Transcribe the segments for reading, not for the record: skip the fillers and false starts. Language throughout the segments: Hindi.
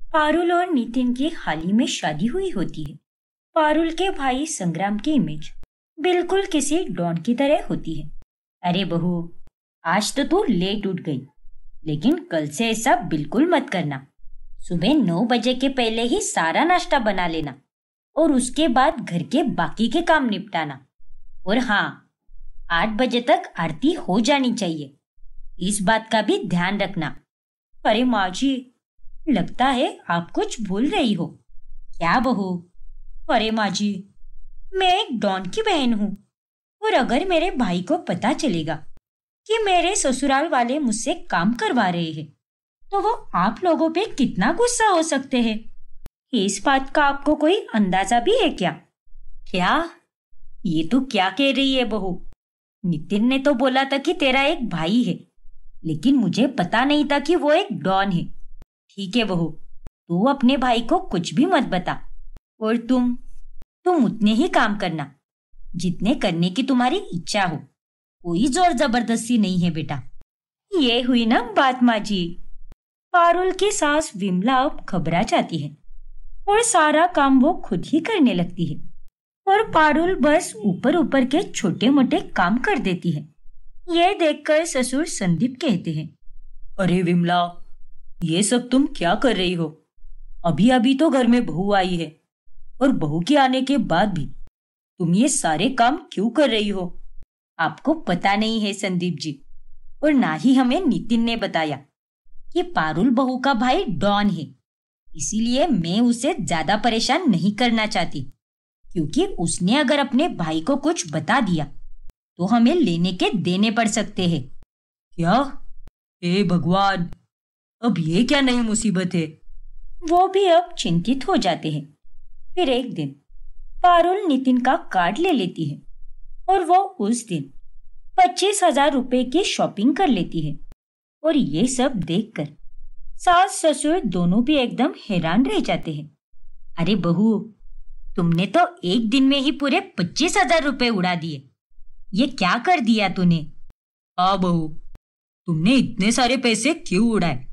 पारुल और नितिन की हाल ही में शादी हुई होती है। पारुल के भाई संग्राम की इमेज बिल्कुल किसी डॉन की तरह होती है। अरे बहू, आज तो तू लेट उठ गई, लेकिन कल से ऐसा बिल्कुल मत करना। सुबह 9 बजे के पहले ही सारा नाश्ता बना लेना और उसके बाद घर के बाकी के काम निपटाना। और हाँ, 8 बजे तक आरती हो जानी चाहिए, इस बात का भी ध्यान रखना। अरे माँ जी, लगता है आप कुछ भूल रही हो। क्या बहू? अरे माँ जी, मैं एक डॉन की बहन हूँ, और अगर मेरे भाई को पता चलेगा कि मेरे ससुराल वाले मुझसे काम करवा रहे हैं, तो वो आप लोगों पे कितना गुस्सा हो सकते हैं। इस बात का आपको कोई अंदाजा भी है क्या? क्या? ये तो क्या कह रही है बहू? नितिन ने तो बोला था कि तेरा एक भाई है, लेकिन मुझे पता नहीं था कि वो एक डॉन है। ठीक है बहू, तू अपने भाई को कुछ भी मत बता। और तुम उतने ही काम करना जितने करने की तुम्हारी इच्छा हो। कोई जोर जबरदस्ती नहीं है बेटा। ये हुई ना बात माँ जी। पारुल की सास विमला अब घबरा जाती है और सारा काम वो खुद ही करने लगती है, और पारुल बस ऊपर ऊपर के छोटे मोटे काम कर देती है। ये देखकर ससुर संदीप कहते हैं, अरे विमला, ये सब तुम क्या कर रही हो? अभी अभी तो घर में बहू आई है, और बहू के आने के बाद भी तुम ये सारे काम क्यों कर रही हो? आपको पता नहीं है संदीप जी, और ना ही हमें नितिन ने बताया कि पारुल बहू का भाई डॉन है। इसीलिए मैं उसे ज्यादा परेशान नहीं करना चाहती, क्योंकि उसने अगर अपने भाई को कुछ बता दिया तो हमें लेने के देने पड़ सकते हैं। क्या? हे भगवान, अब ये क्या नई मुसीबत है? वो भी अब चिंतित हो जाते हैं। फिर एक दिन पारुल नितिन का कार्ड ले लेती है, और वो उस दिन 25,000 रुपए की शॉपिंग कर लेती है। और ये सब देखकर सास ससुर दोनों भी एकदम हैरान रह जाते हैं। अरे बहू, तुमने तो एक दिन में ही पूरे 25,000 रुपए उड़ा दिए। ये क्या कर दिया तूने? हाँ बहू, तुमने इतने सारे पैसे क्यों उड़ाए?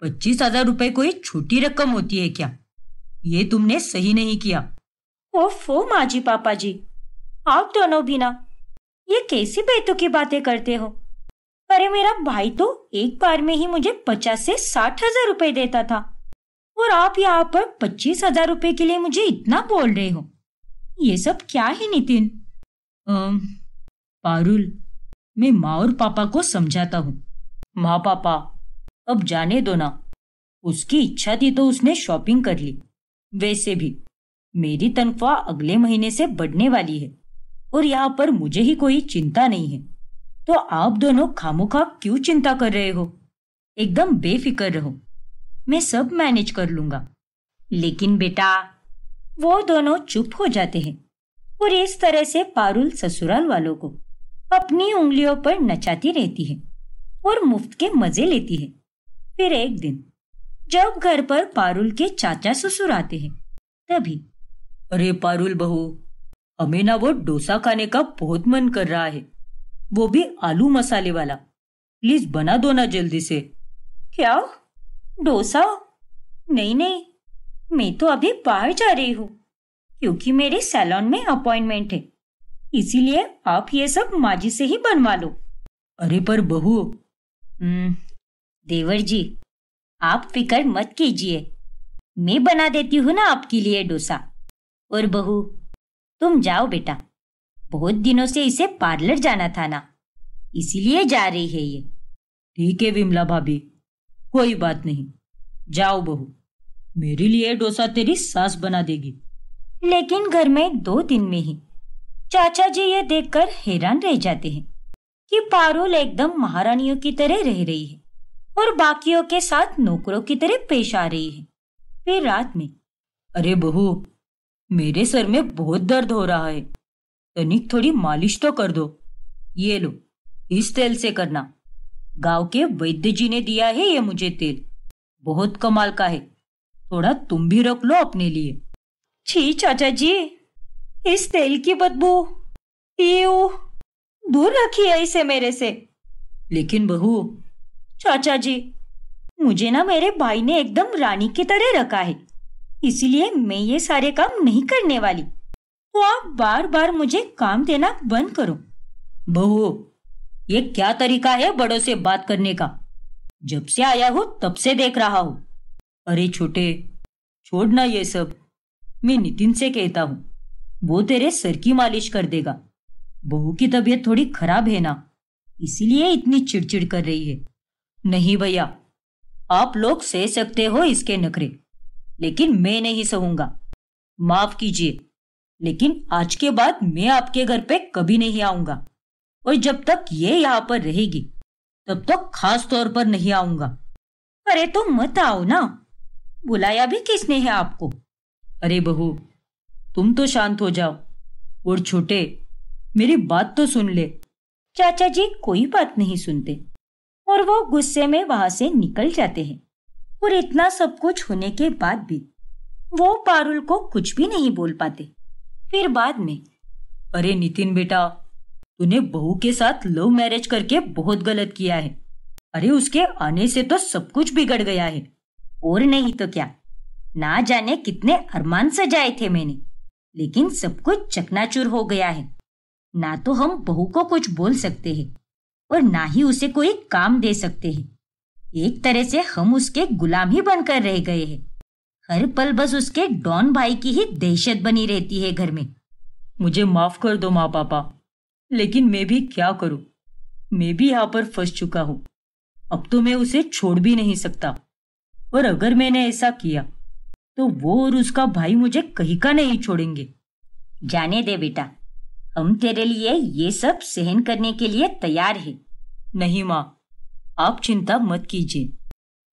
25,000 रुपए कोई छोटी रकम होती है क्या? ये तुमने सही नहीं किया। ओफो माँ जी, पापा जी, आप दोनों भी ना, ये कैसी बेतुकी बातें करते हो? अरे मेरा भाई तो एक बार में ही मुझे 50 से 60,000 रुपए देता था, और आप यहाँ पर 25,000 रुपए के लिए मुझे इतना बोल रहे हो। ये सब क्या है नितिन? पारुल, मैं माँ और पापा को समझाता हूँ। माँ पापा, अब जाने दो ना। उसकी इच्छा थी तो उसने शॉपिंग कर ली। वैसे भी मेरी तनख्वाह अगले महीने से बढ़ने वाली है, और यहाँ पर मुझे ही कोई चिंता नहीं है। तो आप दोनों खामोखा क्यों चिंता कर रहे हो? एकदम बेफिक्र रहो, मैं सब मैनेज कर लूंगा। लेकिन बेटा, वो दोनों चुप हो जाते हैं, और इस तरह से पारुल ससुराल वालों को अपनी उंगलियों पर नचाती रहती है और मुफ्त के मजे लेती है। फिर एक दिन जब घर पर पारुल के चाचा ससुर आते हैं, तभी, अरे पारुल बहू, हमें ना वो डोसा खाने का बहुत मन कर रहा है, वो भी आलू मसाले वाला। प्लीज बना दो ना जल्दी से। क्या? डोसा? नहीं नहीं, मैं तो अभी बाहर जा रही हूँ, क्योंकि मेरे सैलून में अपॉइंटमेंट है। इसीलिए आप ये सब माँ जी से ही बनवा लो। अरे पर बहू। देवर जी, आप फिक्र मत कीजिए, मैं बना देती हूँ ना आपके लिए डोसा। और बहू, तुम जाओ बेटा, बहुत दिनों से इसे पार्लर जाना था ना, इसीलिए जा रही है ये। ठीक है विमला भाभी, कोई बात नहीं, जाओ बहू, मेरे लिए डोसा तेरी सास बना देगी। लेकिन घर में 2 दिन में ही चाचा जी ये देखकर हैरान रह जाते हैं कि पारुल एकदम महारानियों की तरह रह रही है और बाकियों के साथ नौकरों की तरह पेश आ रही है। फिर रात में, अरे बहू, मेरे सर में बहुत दर्द हो रहा है, तनिक थोड़ी मालिश तो कर दो। ये लो, इस तेल से करना। गांव के वैद्य जी ने दिया है ये मुझे तेल, बहुत कमाल का है, थोड़ा तुम भी रख लो अपने लिए। छी चाचा जी, इस तेल की बदबू, यू, दूर रखिए इसे मेरे से। लेकिन बहू। चाचा जी, मुझे ना मेरे भाई ने एकदम रानी की तरह रखा है, इसलिए मैं ये सारे काम नहीं करने वाली। तो आप बार बार मुझे काम देना बंद करो। बहू, ये क्या तरीका है बड़ों से बात करने का? जब से आया हूँ तब से देख रहा हूँ। अरे छोटे, छोड़ना ये सब। मैं नितिन से कहता हूँ, वो तेरे सर की मालिश कर देगा। बहू की तबीयत थोड़ी खराब है ना, इसीलिए इतनी चिड़चिड़ कर रही है। नहीं भैया, आप लोग सह सकते हो इसके नखरे, लेकिन मैं नहीं सहूंगा। माफ कीजिए, लेकिन आज के बाद मैं आपके घर पे कभी नहीं आऊंगा, और जब तक ये यहाँ पर रहेगी तब तक खास तौर पर नहीं आऊंगा। अरे तो मत आओ ना, बुलाया भी किसने है आपको? अरे बहू, तुम तो शांत हो जाओ। और छोटे, मेरी बात तो सुन ले। चाचा जी कोई बात नहीं सुनते और वो गुस्से में वहां से निकल जाते हैं। और इतना सब कुछ होने के बाद भी वो पारुल को कुछ भी नहीं बोल पाते। फिर बाद में, अरे नितिन बेटा, तूने बहू के साथ लव मैरिज करके बहुत गलत किया है। अरे उसके आने से तो सब कुछ बिगड़ गया है। और नहीं तो क्या, ना जाने कितने अरमान सजाए थे मैंने, लेकिन सब कुछ चकनाचूर हो गया है। ना तो हम बहू को कुछ बोल सकते हैं और ना ही उसे कोई काम दे सकते हैं। एक तरह से हम उसके गुलाम ही बनकर रह गए हैं। हर पल बस उसके डॉन भाई की ही दहशत बनी रहती है घर में। मुझे माफ कर दो माँ पापा, लेकिन मैं भी क्या करूं? मैं भी यहाँ पर फंस चुका हूं। अब तो मैं उसे छोड़ भी नहीं सकता, और अगर मैंने ऐसा किया तो वो और उसका भाई मुझे कहीं का नहीं छोड़ेंगे। जाने दे बेटा, हम तेरे लिए ये सब सहन करने के लिए तैयार हैं। नहीं माँ, आप चिंता मत कीजिए।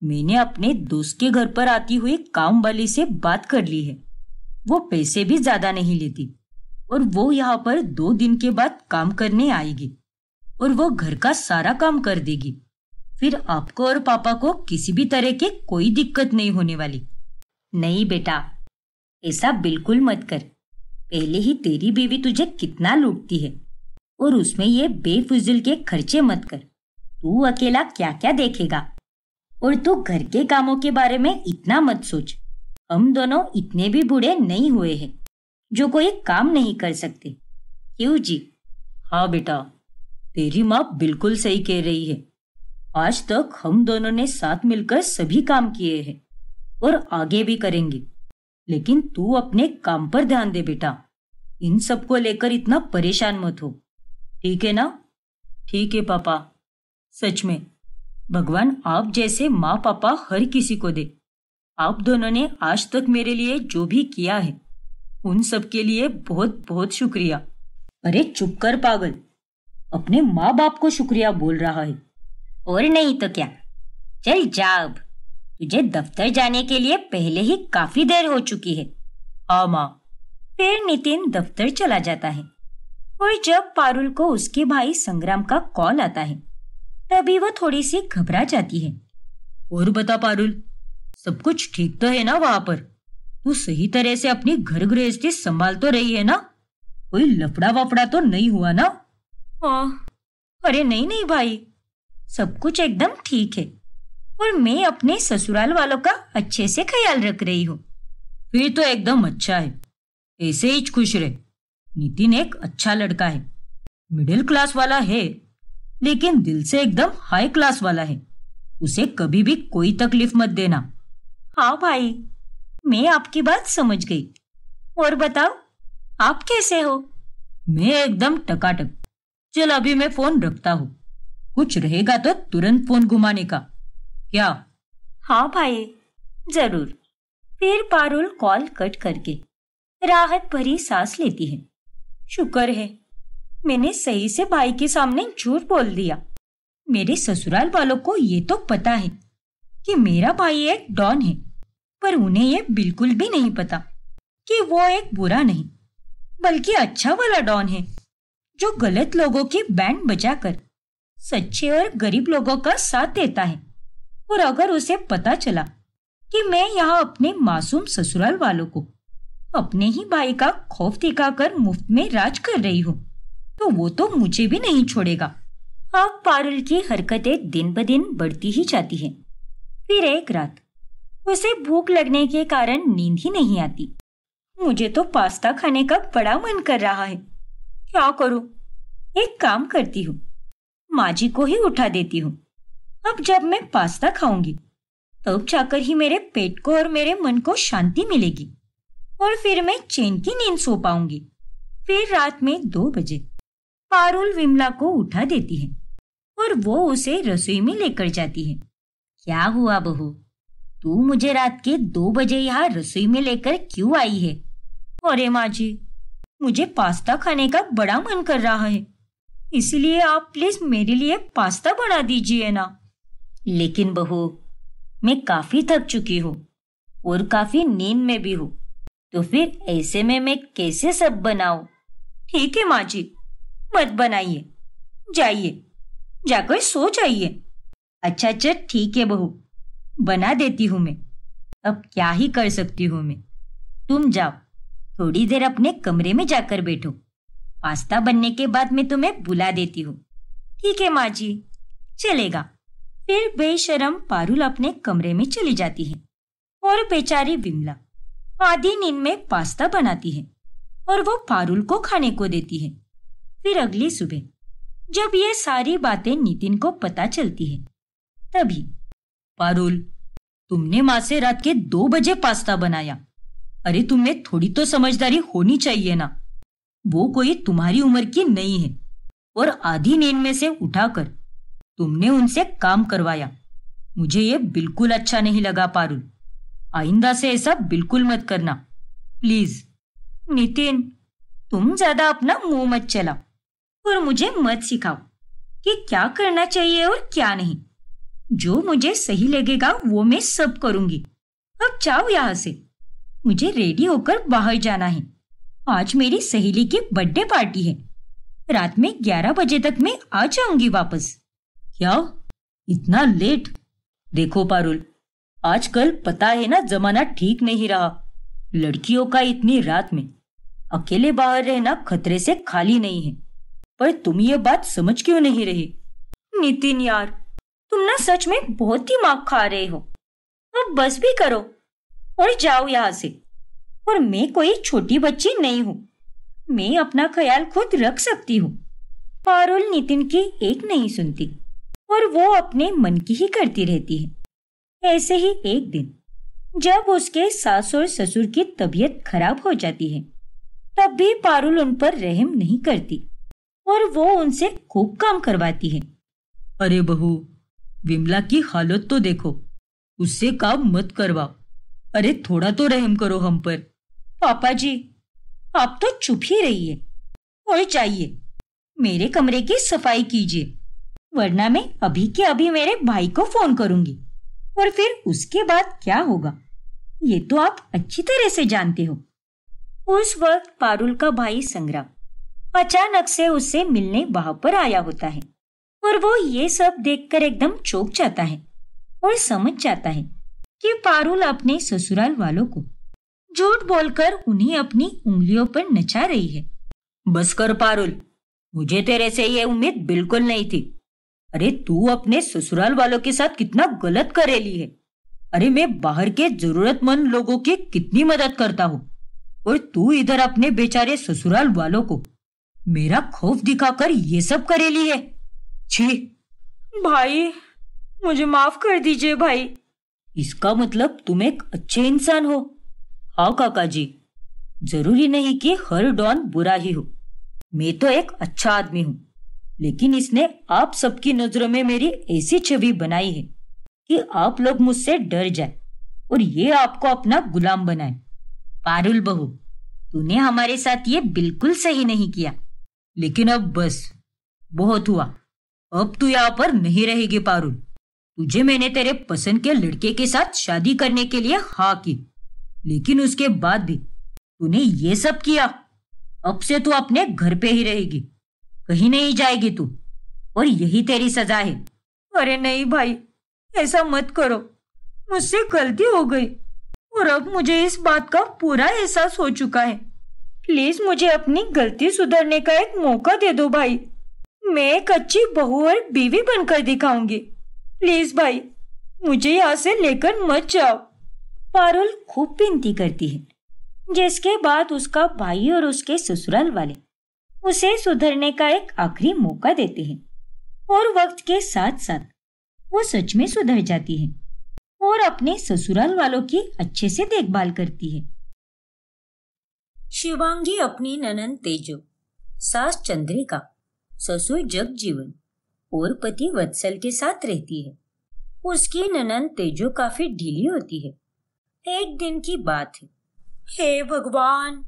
मैंने अपने दोस्त के घर पर आती हुई काम वाली से बात कर ली है। वो पैसे भी ज्यादा नहीं लेती और वो यहाँ पर 2 दिन के बाद काम करने आएगी और वो घर का सारा काम कर देगी। फिर आपको और पापा को किसी भी तरह की कोई दिक्कत नहीं होने वाली। नहीं बेटा, ऐसा बिल्कुल मत कर। पहले ही तेरी बीवी तुझे कितना लूटती है, और उसमें ये बेफिजूल के खर्चे मत कर। तू अकेला क्या क्या देखेगा? और तू घर के कामों के बारे में इतना मत सोच। हम दोनों इतने भी बूढ़े नहीं हुए हैं जो कोई काम नहीं कर सकते। क्यों जी? हाँ बेटा, तेरी माँ बिल्कुल सही कह रही है। आज तक हम दोनों ने साथ मिलकर सभी काम किए हैं और आगे भी करेंगे। लेकिन तू अपने काम पर ध्यान दे बेटा। इन सबको लेकर इतना परेशान मत हो, ठीक है ना? ठीक है पापा। सच में भगवान आप जैसे माँ पापा हर किसी को दे। आप दोनों ने आज तक मेरे लिए जो भी किया है, उन सब के लिए बहुत बहुत शुक्रिया। अरे चुप कर पागल, अपने माँ बाप को शुक्रिया बोल रहा है। और नहीं तो क्या। चल जा, अब तुझे दफ्तर जाने के लिए पहले ही काफी देर हो चुकी है। हाँ माँ। फिर नितिन दफ्तर चला जाता है और जब पारुल को उसके भाई संग्राम का कॉल आता है तभी वो थोड़ी सी घबरा जाती है। और बता पारुल, सब कुछ ठीक तो है ना वहां पर? तू सही तरह से अपनी घर गृहस्थी संभाल तो रही है ना? कोई लफड़ा वफड़ा तो नहीं हुआ ना? हाँ। अरे नहीं नहीं भाई, सब कुछ एकदम ठीक है और मैं अपने ससुराल वालों का अच्छे से ख्याल रख रही हूँ। फिर तो एकदम अच्छा है, ऐसे ही खुश रहे। नितिन एक अच्छा लड़का है, मिडिल क्लास वाला है, लेकिन दिल से एकदम हाई क्लास वाला है। उसे कभी भी कोई तकलीफ मत देना। हाँ भाई, मैं आपकी बात समझ गई। और बताओ, आप कैसे हो? मैं एकदम टकाटक। चल अभी मैं फोन रखता हूँ, कुछ रहेगा तो तुरंत फोन घुमाने का। क्या? हाँ भाई, जरूर। फिर पारुल कॉल कट करके राहत भरी सांस लेती है। शुक्र है मैंने सही से भाई के सामने झूठ बोल दिया। मेरे ससुराल वालों को ये तो पता है कि मेरा भाई एक डॉन है, पर उन्हें ये बिल्कुल भी नहीं पता कि वो एक बुरा नहीं बल्कि अच्छा वाला डॉन है, जो गलत लोगों की बैंड बजाकर सच्चे और गरीब लोगों का साथ देता है। और अगर उसे पता चला कि मैं यहाँ अपने मासूम ससुराल वालों को अपने ही भाई का खौफ दिखाकर मुफ्त में राज कर रही हूँ, तो वो तो मुझे भी नहीं छोड़ेगा। अब पारुल की हरकतें दिन ब दिन बढ़ती ही जाती हैं। फिर एक रात उसे भूख लगने के कारण नींद ही नहीं आती। मुझे तो पास्ता खाने का बड़ा मन कर रहा है, क्या करूं? एक काम करती हूँ, माँ जी को ही उठा देती हूँ। अब जब मैं पास्ता खाऊंगी तब जाकर ही मेरे पेट को और मेरे मन को शांति मिलेगी और फिर मैं चैन की नींद सो पाऊंगी। फिर रात में 2 बजे पारुल विमला को उठा देती है और वो उसे रसोई में लेकर जाती है। क्या हुआ बहू, तू मुझे रात के 2 बजे यहाँ रसोई में लेकर क्यों आई है? अरे माँ जी, मुझे पास्ता खाने का बड़ा मन कर रहा है, इसलिए आप प्लीज मेरे लिए पास्ता बना दीजिए ना। लेकिन बहू, मैं काफी थक चुकी हूँ और काफी नींद में भी हूँ, तो फिर ऐसे में मैं कैसे सब बनाऊं? ठीक है माँ जी, मत बनाइए, जाइए, जाकर सो जाइए। अच्छा अच्छा ठीक है बहू, बना देती हूँ मैं। अब क्या ही कर सकती हूँ मैं। तुम जाओ, थोड़ी देर अपने कमरे में जाकर बैठो। पास्ता बनने के बाद मैं तुम्हें बुला देती हूँ। ठीक है माँ जी, चलेगा। फिर बेशरम पारुल अपने कमरे में चली जाती है और बेचारी विमला आधी नींद में पास्ता बनाती है और वो पारुल को खाने को देती है। फिर अगली सुबह जब ये सारी बातें नितिन को पता चलती है, तभी पारुल, तुमने माँ से रात के 2 बजे पास्ता बनाया। अरे तुम्हें थोड़ी तो समझदारी होनी चाहिए ना। वो कोई तुम्हारी उम्र की नहीं है और आधी नींद में से उठाकर तुमने उनसे काम करवाया। मुझे ये बिल्कुल अच्छा नहीं लगा पारुल, आइंदा से ऐसा बिल्कुल मत करना प्लीज। नितिन, तुम ज्यादा अपना मुंह मत चलाओ और मुझे मत सिखाओ कि क्या करना चाहिए और क्या नहीं। जो मुझे सही लगेगा वो मैं सब करूंगी। अब जाओ यहाँ से, मुझे रेडी होकर बाहर जाना है। आज मेरी सहेली की बर्थडे पार्टी है। रात में 11 बजे तक मैं आ जाऊंगी वापस। क्या इतना लेट? देखो पारुल, आजकल पता है ना, जमाना ठीक नहीं रहा। लड़कियों का इतनी रात में अकेले बाहर रहना खतरे से खाली नहीं है। पर तुम ये बात समझ क्यों नहीं रही? नितिन यार, तुम ना सच में बहुत दिमाग खा रहे हो। अब बस भी करो और जाओ यहाँ से। और मैं कोई छोटी बच्ची नहीं हूँ, मैं अपना ख्याल खुद रख सकती हूँ। पारुल नितिन की एक नहीं सुनती और वो अपने मन की ही करती रहती है। ऐसे ही एक दिन जब उसके सास और ससुर की तबीयत खराब हो जाती है, तब भी पारुल उन पर रहम नहीं करती और वो उनसे खूब काम करवाती है। अरे बहू, विमला की हालत तो देखो, उससे काम मत करवाओ। अरे थोड़ा तो रहम करो हम पर। पापा जी, आप तो चुप ही रहिए और जाइए, मेरे कमरे की सफाई कीजिए, वरना मैं अभी के अभी मेरे भाई को फोन करूंगी और फिर उसके बाद क्या होगा ये तो आप अच्छी तरह से जानते हो। उस वक्त पारुल का भाई संग्राम अचानक से उससे मिलने वहां पर आया होता है और वो ये सब देखकर एकदम चौंक जाता है और समझ जाता है कि पारुल अपने ससुराल वालों को झूठ बोलकर उन्हें अपनी उंगलियों पर नचा रही है। बस कर पारुल, मुझे तेरे से ये उम्मीद बिल्कुल नहीं थी। अरे तू अपने ससुराल वालों के साथ कितना गलत करेली है। अरे मैं बाहर के जरूरतमंद लोगों की कितनी मदद करता हूँ और तू इधर अपने बेचारे ससुराल वालों को मेरा खौफ दिखाकर ये सब करेली है। छी भाई, मुझे माफ कर दीजिए भाई। इसका मतलब तुम एक अच्छे इंसान हो। हाँ काका जी, जरूरी नहीं कि हर डॉन बुरा ही हो। मैं तो एक अच्छा आदमी हूँ, लेकिन इसने आप सबकी नजरों में मेरी ऐसी छवि बनाई है कि आप लोग मुझसे डर जाए और ये आपको अपना गुलाम बनाए। पारुल बहू, तूने हमारे साथ ये बिल्कुल सही नहीं किया। लेकिन अब बस, बहुत हुआ। अब तू यहाँ पर नहीं रहेगी पारुल। तुझे मैंने तेरे पसंद के लड़के के साथ शादी करने के लिए हाँ की, लेकिन उसके बाद भी तूने ये सब किया। अब से तू अपने घर पे ही रहेगी, कहीं नहीं जाएगी तू, और यही तेरी सजा है। अरे नहीं भाई, ऐसा मत करो, मुझसे गलती हो गई और अब मुझे इस बात का पूरा एहसास हो चुका है। प्लीज मुझे अपनी गलती सुधारने का एक मौका दे दो भाई। मैं एक अच्छी बहू और बीवी बनकर दिखाऊंगी। प्लीज भाई, मुझे यहाँ से लेकर मत जाओ। पारुल खूब विनती करती है, जिसके बाद उसका भाई और उसके ससुराल वाले उसे सुधरने का एक आखिरी मौका देते हैं और वक्त के साथ साथ वो सच में सुधर जाती है और अपने ससुराल वालों की अच्छे से देखभाल करती है। शिवांगी अपनी ननंद तेजो, सास चंद्रिका, ससुर जगजीवन और पति वत्सल के साथ रहती है। उसकी ननंद तेजो काफी ढीली होती है। एक दिन की बात है। हे भगवान,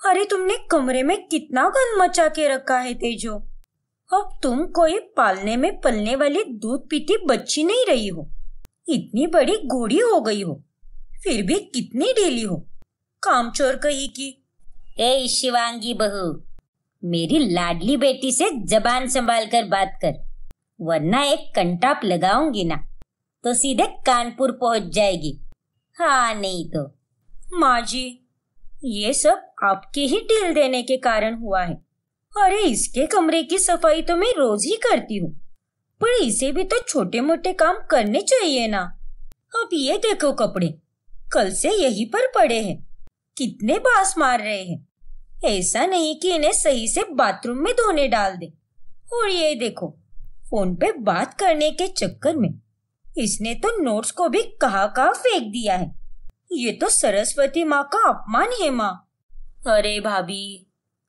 अरे तुमने कमरे में कितना गंद मचा के रखा है तेजो। अब तुम कोई पालने में पलने वाली दूध पीती बच्ची नहीं रही हो। इतनी बड़ी घोड़ी हो गई हो, फिर भी कितनी ढीली हो, कामचोर कही की। ए शिवांगी बहू, मेरी लाडली बेटी से जबान संभाल कर बात कर, वरना एक कंटाप लगाऊंगी ना तो सीधे कानपुर पहुंच जाएगी। हाँ नहीं तो। माँ जी, ये सब आपके ही ढील देने के कारण हुआ है। अरे इसके कमरे की सफाई तो मैं रोज ही करती हूँ, पर इसे भी तो छोटे मोटे काम करने चाहिए ना। अब ये देखो कपड़े कल से यहीं पर पड़े हैं, कितने बास मार रहे हैं। ऐसा नहीं कि इन्हें सही से बाथरूम में धोने डाल दे। और ये देखो, फोन पे बात करने के चक्कर में इसने तो नोट्स को भी कहाँ फेंक दिया है। ये तो सरस्वती माँ का अपमान है माँ। अरे भाभी,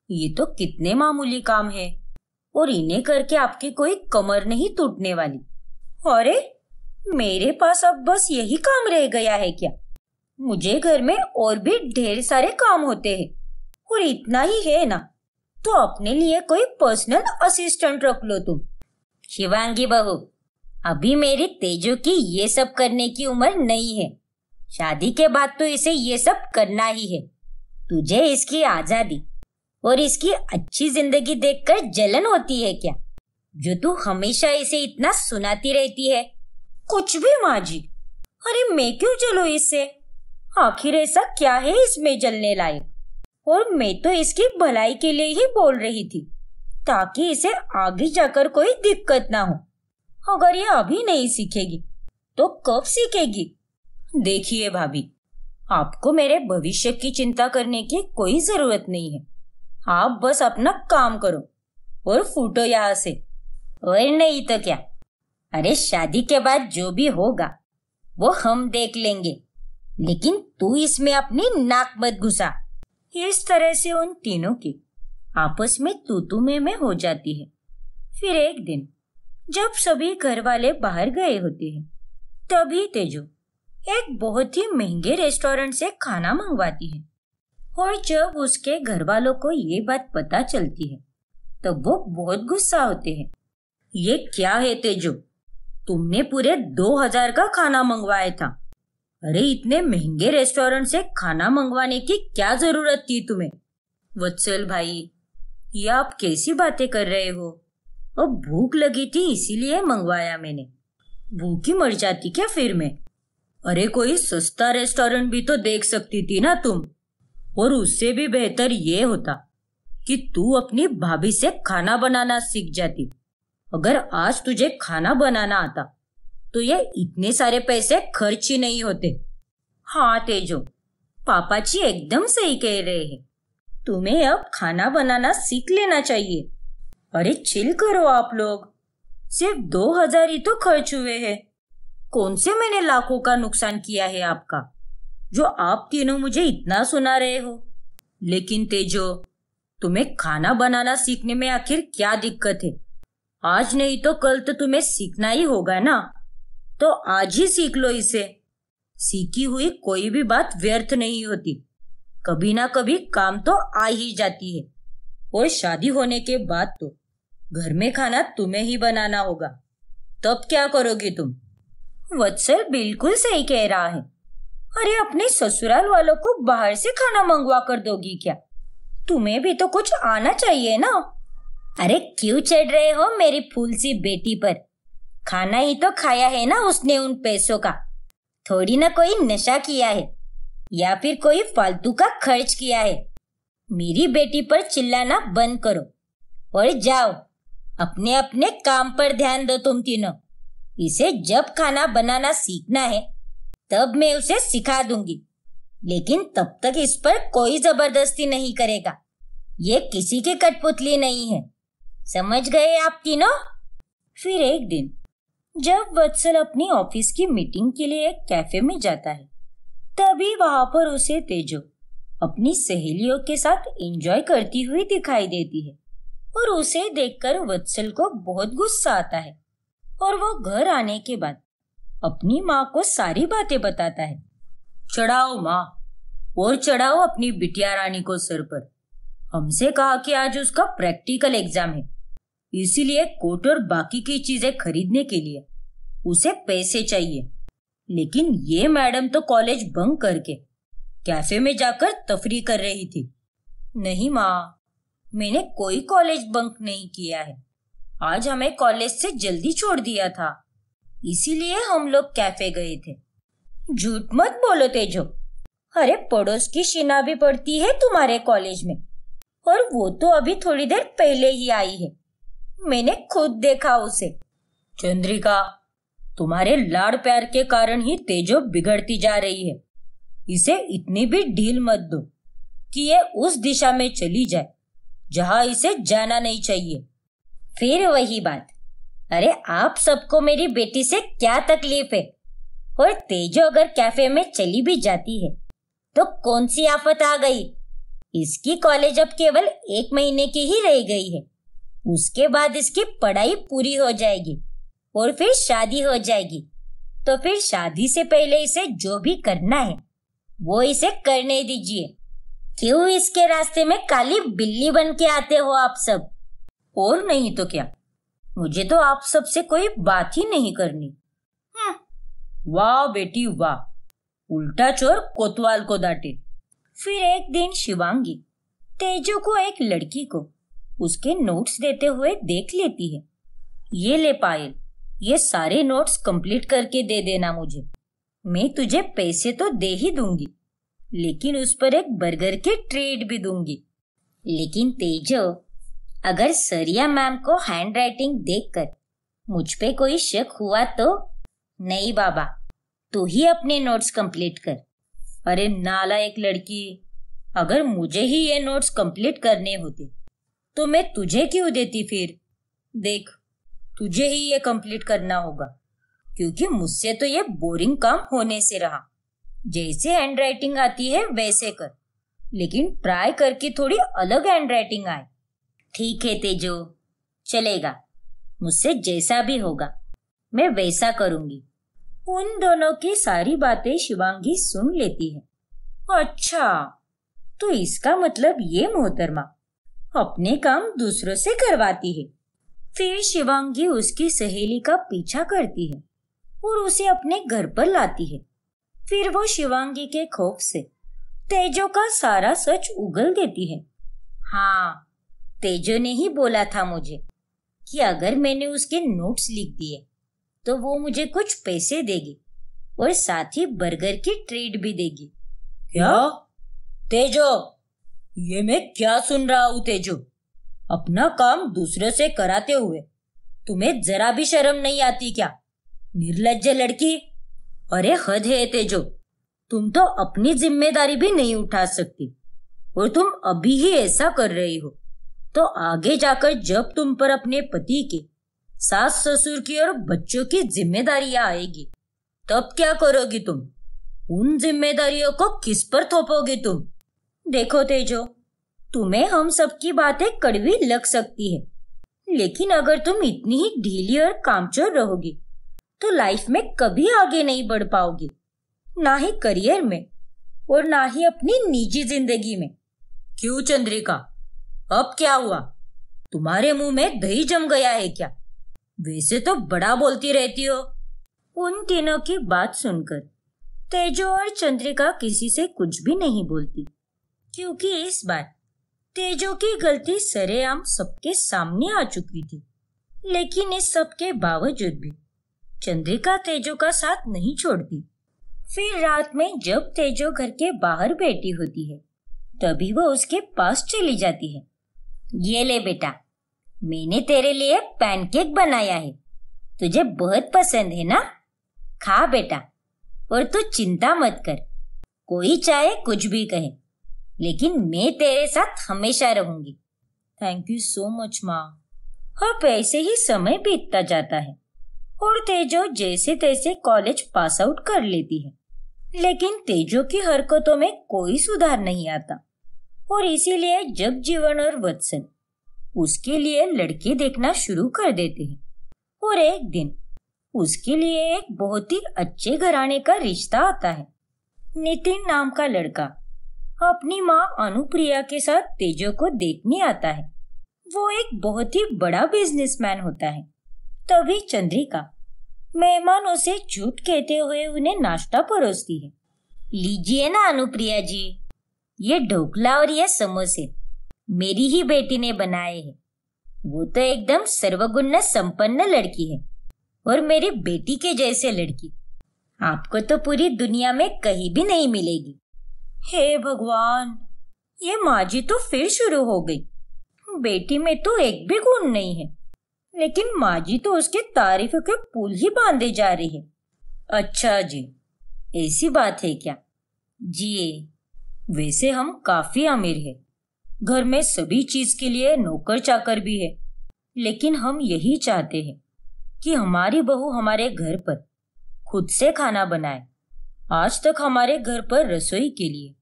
ये तो कितने मामूली काम है और इन्हें करके आपकी कोई कमर नहीं टूटने वाली। अरे मेरे पास अब बस यही काम रह गया है क्या? मुझे घर में और भी ढेर सारे काम होते हैं और इतना ही है ना तो अपने लिए कोई पर्सनल असिस्टेंट रख लो तुम। शिवांगी बहू, अभी मेरी तेजो की ये सब करने की उम्र नहीं है। शादी के बाद तो इसे ये सब करना ही है। तुझे इसकी आजादी और इसकी अच्छी जिंदगी देखकर जलन होती है क्या, जो तू हमेशा इसे इतना सुनाती रहती है? कुछ भी माँ जी। अरे मैं क्यों जलूं इससे? आखिर ऐसा क्या है इसमें जलने लायक? और मैं तो इसकी भलाई के लिए ही बोल रही थी, ताकि इसे आगे जाकर कोई दिक्कत ना हो। अगर ये अभी नहीं सीखेगी तो कब सीखेगी? देखिए भाभी, आपको मेरे भविष्य की चिंता करने की कोई जरूरत नहीं है। आप बस अपना काम करो और फूटो यहाँ से। और नहीं तो क्या, अरे शादी के बाद जो भी होगा वो हम देख लेंगे, लेकिन तू इसमें अपनी नाक मत घुसा। इस तरह से उन तीनों की आपस में तू में हो जाती है। फिर एक दिन जब सभी घर वाले बाहर गए होते हैं, तभी तेजो एक बहुत ही महंगे रेस्टोरेंट से खाना मंगवाती है। और जब उसके घर वालों को ये बात पता चलती है तब वो बहुत गुस्सा होते हैं। ये क्या है तेजो, तुमने पूरे 2000 का खाना मंगवाया था। अरे इतने महंगे रेस्टोरेंट से खाना मंगवाने की क्या जरूरत थी तुम्हें? वत्सल भाई, ये आप कैसी बातें कर रहे हो? अब भूख लगी थी इसीलिए मंगवाया मैंने। भूखी मर जाती क्या फिर मैं? अरे कोई सस्ता रेस्टोरेंट भी तो देख सकती थी ना तुम। और उससे भी बेहतर ये होता कि तू अपनी भाभी से खाना बनाना सीख जाती। अगर आज तुझे खाना बनाना आता तो ये इतने सारे पैसे खर्च ही नहीं होते। हाँ तेजो, पापा जी एकदम सही कह रहे हैं। तुम्हें अब खाना बनाना सीख लेना चाहिए। अरे चिल करो आप लोग, सिर्फ 2000 ही तो खर्च हुए हैं। कौन से मैंने लाखों का नुकसान किया है आपका, जो आप तीनों मुझे इतना सुना रहे हो? लेकिन तेजो, तुम्हें खाना बनाना सीखने में आखिर क्या दिक्कत है? आज नहीं तो कल तो तुम्हें सीखना ही होगा ना, तो आज ही सीख लो इसे। सीखी हुई कोई भी बात व्यर्थ नहीं होती, कभी ना कभी काम तो आ ही जाती है। और शादी होने के बाद तो घर में खाना तुम्हें ही बनाना होगा, तब क्या करोगी तुम? वत्सल बिल्कुल सही कह रहा है। अरे अपने ससुराल वालों को बाहर से खाना मंगवा कर दोगी क्या? तुम्हें भी तो कुछ आना चाहिए ना। अरे क्यों चढ़ रहे हो मेरी फूल सी बेटी पर? खाना ही तो खाया है ना उसने उन पैसों का, थोड़ी ना कोई नशा किया है या फिर कोई फालतू का खर्च किया है। मेरी बेटी पर चिल्लाना बंद करो और जाओ अपने अपने काम पर ध्यान दो तुम तीनों। इसे जब खाना बनाना सीखना है तब मैं उसे सिखा दूंगी, लेकिन तब तक इस पर कोई जबरदस्ती नहीं करेगा। ये किसी की कठपुतली नहीं है, समझ गए आप तीनों? फिर एक दिन जब वत्सल अपनी ऑफिस की मीटिंग के लिए एक कैफे में जाता है, तभी वहां पर उसे तेजो अपनी सहेलियों के साथ एंजॉय करती हुई दिखाई देती है और उसे देखकर वत्सल को बहुत गुस्सा आता है और वो घर आने के बाद अपनी माँ को सारी बातें बताता है। चढ़ाओ माँ, और चढ़ाओ अपनी बिटिया रानी को सर पर। हमसे कहा कि आज उसका प्रैक्टिकल एग्जाम है, इसीलिए कोट और बाकी की चीजें खरीदने के लिए उसे पैसे चाहिए। लेकिन ये मैडम तो कॉलेज बंक करके कैफे में जाकर तफरी कर रही थी। नहीं माँ, मैंने कोई कॉलेज बंक नहीं किया है। आज हमें कॉलेज से जल्दी छोड़ दिया था, इसीलिए हम लोग कैफे गए थे। झूठ मत बोलो तेजो। अरे पड़ोस की शीना भी पढ़ती है तुम्हारे कॉलेज में, और वो तो अभी थोड़ी देर पहले ही आई है। मैंने खुद देखा उसे। चंद्रिका, तुम्हारे लाड़ प्यार के कारण ही तेजो बिगड़ती जा रही है। इसे इतनी भी ढील मत दो कि ये उस दिशा में चली जाए जहां इसे जाना नहीं चाहिए। फिर वही बात, अरे आप सबको मेरी बेटी से क्या तकलीफ है? और तेजो अगर कैफे में चली भी जाती है तो कौन सी आफत आ गई? इसकी कॉलेज अब केवल 1 महीने की ही रह गई है। उसके बाद इसकी पढ़ाई पूरी हो जाएगी और फिर शादी हो जाएगी। तो फिर शादी से पहले इसे जो भी करना है वो इसे करने दीजिए। क्यों इसके रास्ते में काली बिल्ली बन के आते हो आप सब? और नहीं तो क्या, मुझे तो आप सबसे कोई बात ही नहीं करनी। वाह बेटी वाह, उल्टा चोर कोतवाल को डांटे। फिर एक दिन शिवांगी तेजो को एक लड़की को उसके नोट्स देते हुए देख लेती है। ये ले पायल, ये सारे नोट्स कंप्लीट करके दे देना मुझे। मैं तुझे पैसे तो दे ही दूंगी, लेकिन उस पर एक बर्गर की ट्रीट भी दूंगी। लेकिन तेजो, अगर सरिया मैम को हैंड राइटिंग देखकर मुझ पे कोई शक हुआ तो? नहीं बाबा, तू ही अपने नोट्स कंप्लीट कर। अरे नालायक लड़की, अगर मुझे ही ये नोट्स कंप्लीट करने होते तो मैं तुझे क्यों देती? फिर देख, तुझे ही ये कंप्लीट करना होगा, क्योंकि मुझसे तो ये बोरिंग काम होने से रहा। जैसे हैंड राइटिंग आती है वैसे कर, लेकिन ट्राई करके थोड़ी अलग हैंड राइटिंग आए। ठीक है तेजो, चलेगा। मुझसे जैसा भी होगा मैं वैसा करूंगी। उन दोनों की सारी बातें शिवांगी सुन लेती है। अच्छा, तो इसका मतलब ये मोहतरमा अपने काम दूसरों से करवाती है। फिर शिवांगी उसकी सहेली का पीछा करती है और उसे अपने घर पर लाती है। फिर वो शिवांगी के खौफ से तेजो का सारा सच उगल देती है। हाँ, तेजो ने ही बोला था मुझे कि अगर मैंने उसके नोट्स लिख दिए तो वो मुझे कुछ पैसे देगी और साथ ही बर्गर की ट्रीट भी देगी। क्या? तेजो, ये मैं क्या सुन रहा हूँ? तेजो, अपना काम दूसरे से कराते हुए तुम्हें जरा भी शर्म नहीं आती क्या? निर्लज्ज लड़की। अरे हद है तेजो, तुम तो अपनी जिम्मेदारी भी नहीं उठा सकती, और तुम अभी ही ऐसा कर रही हो तो आगे जाकर जब तुम पर अपने पति की, सास ससुर की और बच्चों की जिम्मेदारियां आएगी तब क्या करोगी तुम? उन जिम्मेदारियों को किस पर थोपोगी तुम? देखो तेजो, तुम्हें हम सबकी बातें कड़वी लग सकती है, लेकिन अगर तुम इतनी ही ढीली और कामचोर रहोगी तो लाइफ में कभी आगे नहीं बढ़ पाओगी, ना ही करियर में और ना ही अपनी निजी जिंदगी में। क्यों चंद्रिका, अब क्या हुआ? तुम्हारे मुंह में दही जम गया है क्या? वैसे तो बड़ा बोलती रहती हो। उन तीनों की बात सुनकर तेजो और चंद्रिका किसी से कुछ भी नहीं बोलती, क्योंकि इस बार तेजो की गलती सरेआम सबके सामने आ चुकी थी। लेकिन इस सब के बावजूद भी चंद्रिका तेजो का साथ नहीं छोड़ती। फिर रात में जब तेजो घर के बाहर बैठी होती है तभी वो उसके पास चली जाती है। ये ले बेटा, मैंने तेरे लिए पैनकेक बनाया है, तुझे बहुत पसंद है ना? खा बेटा, और तू चिंता मत कर। कोई चाहे कुछ भी कहे, लेकिन मैं तेरे साथ हमेशा रहूंगी। थैंक यू सो मच माँ। अब ऐसे ही समय बीतता जाता है और तेजो जैसे तैसे कॉलेज पास आउट कर लेती है, लेकिन तेजो की हरकतों में कोई सुधार नहीं आता और इसीलिए जगजीवन और वत्सल उसके लिए लड़के देखना शुरू कर देते हैं। और एक दिन उसके लिए एक बहुत ही अच्छे घराने का रिश्ता आता है। नितिन नाम का लड़का अपनी माँ अनुप्रिया के साथ तेजो को देखने आता है। वो एक बहुत ही बड़ा बिजनेसमैन होता है। तभी चंद्रिका मेहमानों से झूठ कहते हुए उन्हें नाश्ता परोसती है। लीजिए ना अनुप्रिया जी, ये ढोकला और ये समोसे मेरी ही बेटी ने बनाए हैं। वो तो एकदम सर्वगुण संपन्न लड़की है और मेरी बेटी के जैसे लड़की आपको तो पूरी दुनिया में कहीं भी नहीं मिलेगी। हे भगवान, ये माँ जी तो फिर शुरू हो गई। बेटी में तो एक भी गुण नहीं है, लेकिन माँ जी तो उसके तारीफ के पुल ही बांधे जा रही है। अच्छा जी, ऐसी बात है क्या? जी, वैसे हम काफी अमीर है, घर में सभी चीज के लिए नौकर चाकर भी है, लेकिन हम यही चाहते हैं कि हमारी बहू हमारे घर पर खुद से खाना बनाए। आज तक हमारे घर पर रसोई के लिए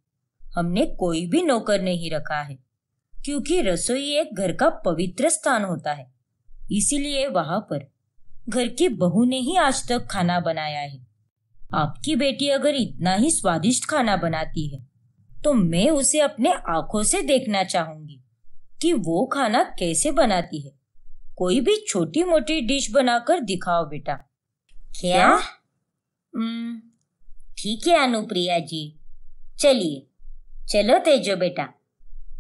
हमने कोई भी नौकर नहीं रखा है, क्योंकि रसोई एक घर का पवित्र स्थान होता है। इसीलिए वहां पर घर की बहू ने ही आज तक खाना बनाया है। आपकी बेटी अगर इतना ही स्वादिष्ट खाना बनाती है तो मैं उसे अपने आंखों से देखना चाहूंगी कि वो खाना कैसे बनाती है। कोई भी छोटी मोटी डिश बनाकर दिखाओ बेटा। क्या? ठीक है अनुप्रिया जी, चलिए। चलो तेजो बेटा,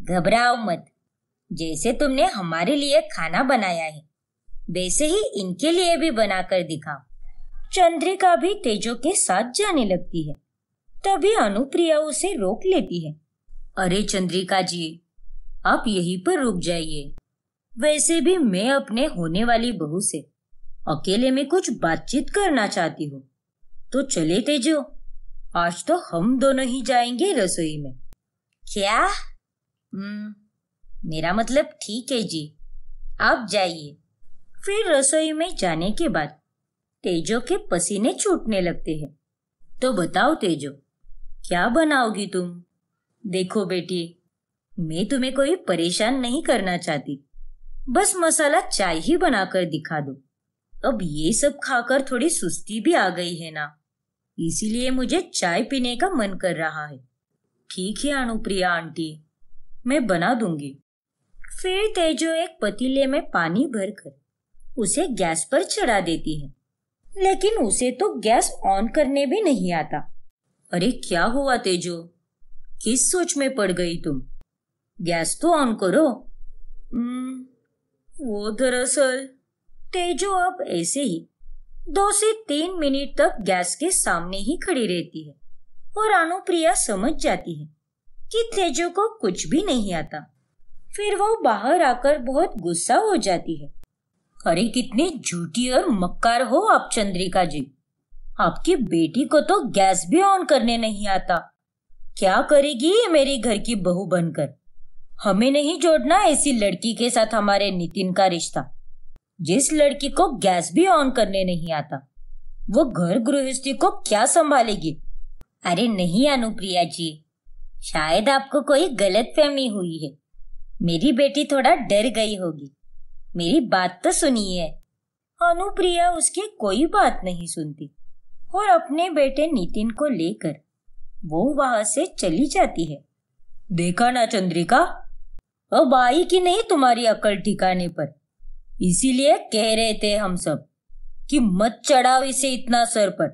घबराओ मत। जैसे तुमने हमारे लिए खाना बनाया है, वैसे ही इनके लिए भी बनाकर दिखाओ। चंद्रिका भी तेजो के साथ जाने लगती है। तभी अनुप्रिया उसे रोक लेती है। अरे चंद्रिका जी, आप यहीं पर रुक जाइए। वैसे भी मैं अपने होने वाली बहू से अकेले में कुछ बातचीत करना चाहती हूँ। तो चले तेजो, आज तो हम दोनों ही जाएंगे रसोई में। क्या? मेरा मतलब ठीक है जी, आप जाइए। फिर रसोई में जाने के बाद तेजो के पसीने छूटने लगते हैं। तो बताओ तेजो, क्या बनाओगी तुम? देखो बेटी, मैं तुम्हें कोई परेशान नहीं करना चाहती, बस मसाला चाय ही बनाकर दिखा दो। अब ये सब खाकर थोड़ी सुस्ती भी आ गई है ना, इसीलिए मुझे चाय पीने का मन कर रहा है। ठीक है अनुप्रिया आंटी, मैं बना दूंगी। फिर तेजो एक पतीले में पानी भरकर उसे गैस पर चढ़ा देती है, लेकिन उसे तो गैस ऑन करने भी नहीं आता। अरे क्या हुआ तेजो, किस सोच में पड़ गई तुम? गैस तो ऑन करो। वो दरअसल तेजो अब ऐसे ही 2 से 3 मिनट तक गैस के सामने ही खड़ी रहती है और अनुप्रिया समझ जाती है कि तेजो को कुछ भी नहीं आता। फिर वो बाहर आकर बहुत गुस्सा हो जाती है। अरे कितनी झूठी और मक्कार हो आप चंद्रिका जी, आपकी बेटी को तो गैस भी ऑन करने नहीं आता। क्या करेगी ये मेरी घर की बहू बनकर? हमें नहीं जोड़ना ऐसी लड़की के साथ हमारे नितिन का रिश्ता। जिस लड़की को गैस भी ऑन करने नहीं आता, वो घर गृहस्थी को क्या संभालेगी? अरे नहीं अनुप्रिया जी, शायद आपको कोई गलतफहमी हुई है। मेरी बेटी थोड़ा डर गई होगी। मेरी बात तो सुनिए। अनुप्रिया उसकी कोई बात नहीं सुनती और अपने बेटे नितिन को लेकर वो वहां से चली जाती है। देखा ना चंद्रिका, अब आई कि नहीं तुम्हारी अकल ठिकाने पर। इसीलिए कह रहे थे हम सब कि मत चढ़ाओ इसे इतना सर पर,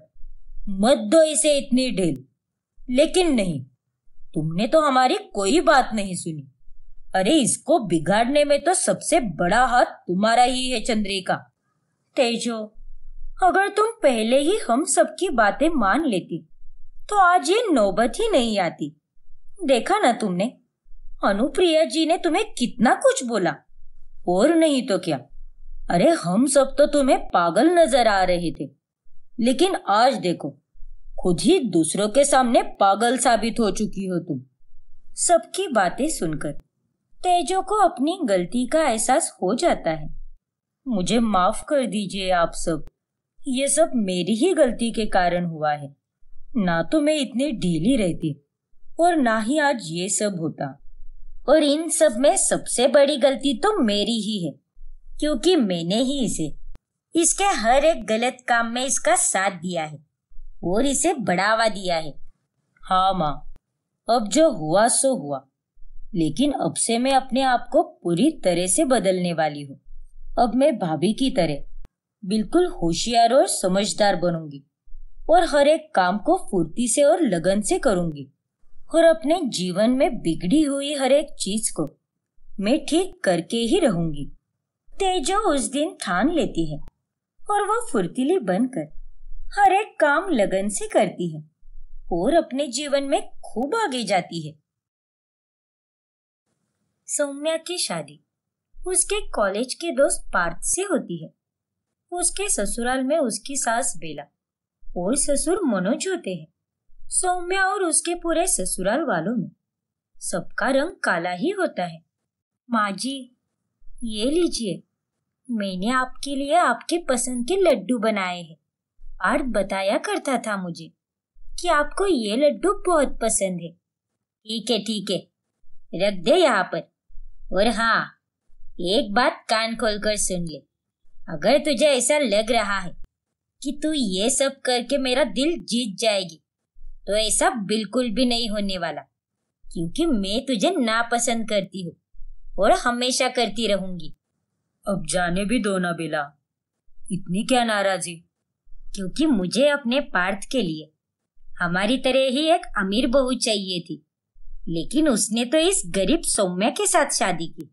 मत दो इसे इतनी ढील, लेकिन नहीं, तुमने तो हमारी कोई बात नहीं सुनी। अरे इसको बिगाड़ने में तो सबसे बड़ा हाथ तुम्हारा ही है चंद्रिका। तेजो, अगर तुम पहले ही हम सबकी बातें मान लेती तो आज ये नौबत ही नहीं आती। देखा ना तुमने, अनुप्रिया जी ने तुम्हें कितना कुछ बोला। और नहीं तो क्या, अरे हम सब तो तुम्हें पागल नजर आ रहे थे, लेकिन आज देखो खुद ही दूसरों के सामने पागल साबित हो चुकी हो तुम। सबकी बातें सुनकर तेजो को अपनी गलती का एहसास हो जाता है। मुझे माफ कर दीजिए आप सब, ये सब मेरी ही गलती के कारण हुआ है। ना तो मैं इतनी ढीली रहती और ना ही आज ये सब होता। और इन सब में सबसे बड़ी गलती तो मेरी ही है, क्योंकि मैंने ही इसके हर एक गलत काम में इसका साथ दिया है और इसे बढ़ावा दिया है। हाँ माँ, अब जो हुआ सो हुआ, लेकिन अब से मैं अपने आप को पूरी तरह से बदलने वाली हूँ। अब मैं भाभी की तरह बिल्कुल होशियार और समझदार बनूंगी और हर एक काम को फुर्ती से और लगन से करूंगी और अपने जीवन में बिगड़ी हुई हर एक चीज को मैं ठीक करके ही रहूंगी। तेजो उस दिन ठान लेती है और वो फुर्तीली बनकर हर एक काम लगन से करती है और अपने जीवन में खूब आगे जाती है। सौम्या की शादी उसके कॉलेज के दोस्त पार्थ से होती है। उसके ससुराल में उसकी सास बेला और ससुर मनोज होते हैं। सौम्या और उसके पूरे ससुराल वालों में सबका रंग काला ही होता है। माँ जी, ये लीजिए, मैंने आपके लिए आपके पसंद के लड्डू बनाए हैं। पार्थ बताया करता था मुझे कि आपको ये लड्डू बहुत पसंद है। ठीक है, रख दे यहाँ पर। और हाँ, एक बात कान खोलकर सुन ले। अगर तुझे ऐसा लग रहा है कि तू ये सब करके मेरा दिल जीत जाएगी, तो ऐसा बिल्कुल भी नहीं होने वाला, क्योंकि मैं तुझे नापसंद करती हूँ और हमेशा करती रहूंगी। अब जाने भी दो ना बेला, इतनी क्या नाराजी? क्योंकि मुझे अपने पार्थ के लिए हमारी तरह ही एक अमीर बहू चाहिए थी, लेकिन उसने तो इस गरीब सौम्या के साथ शादी की।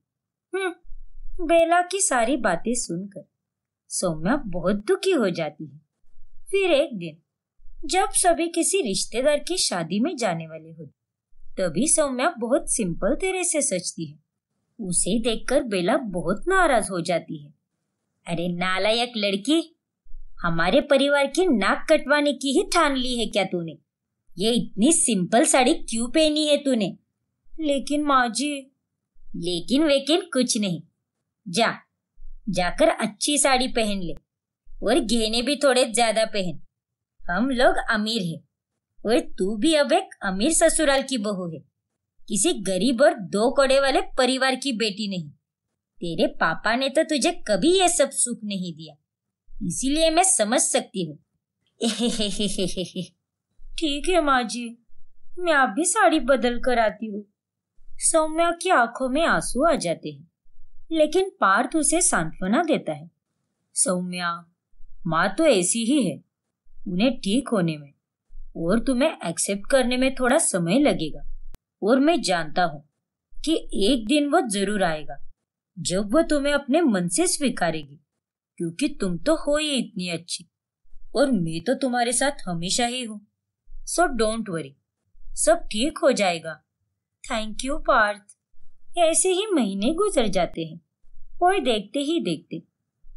बेला की सारी बातें सुनकर सौम्या बहुत दुखी हो जाती है। फिर एक दिन जब सभी किसी रिश्तेदार की शादी में जाने वाले होते, तभी सौम्या बहुत सिंपल तरह से सजती है। उसे देखकर बेला बहुत नाराज हो जाती है। अरे नालायक लड़की, हमारे परिवार की नाक कटवाने की ही ठान ली है क्या तूने? ये इतनी सिंपल साड़ी क्यों पहनी है तूने? लेकिन माँ जी। लेकिन वेकिन कुछ नहीं, जाकर अच्छी साड़ी पहन ले और गहने भी थोड़े ज्यादा पहन। हम लोग अमीर हैं और तू भी अब एक अमीर ससुराल की बहू है, किसी गरीब और 2 कौड़े वाले परिवार की बेटी नहीं। तेरे पापा ने तो तुझे कभी ये सब सुख नहीं दिया, इसीलिए मैं समझ सकती हूँ। ठीक है माँ जी, मैं आप भी साड़ी बदल कर आती हूँ। सौम्या की आंखों में आंसू आ जाते हैं, लेकिन पार्थ उसे सांत्वना देता है। सौम्या, माँ तो ऐसी ही है, उन्हें ठीक होने में और तुम्हें एक्सेप्ट करने में थोड़ा समय लगेगा, और मैं जानता हूँ कि एक दिन वो जरूर आएगा जब वो तुम्हें अपने मन से स्वीकारेगी, क्योंकि तुम तो हो ही इतनी अच्छी और मैं तो तुम्हारे साथ हमेशा ही हूँ। सो डोंट वरी, सब ठीक हो जाएगा। Thank you Parth. ऐसे ही महीने गुजर जाते हैं और देखते ही देखते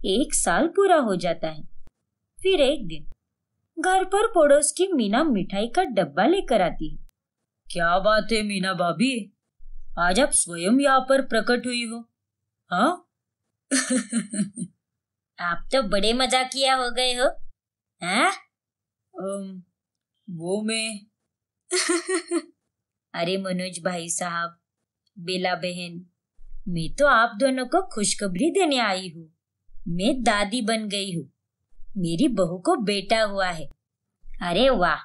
1 साल पूरा हो जाता है। फिर एक दिन घर पर पड़ोस की मीना मिठाई का डब्बा लेकर आती है। क्या बात है मीना भाभी, आज आप स्वयं यहाँ पर प्रकट हुई हो? हाँ? आप तो बड़े मजाकिया हो गए हो। हाँ? वो मैं अरे मनोज भाई साहब, बेला बहन, मैं तो आप दोनों को खुशखबरी देने आई हूँ। मैं दादी बन गई हूँ, मेरी बहू को बेटा हुआ है। अरे वाह,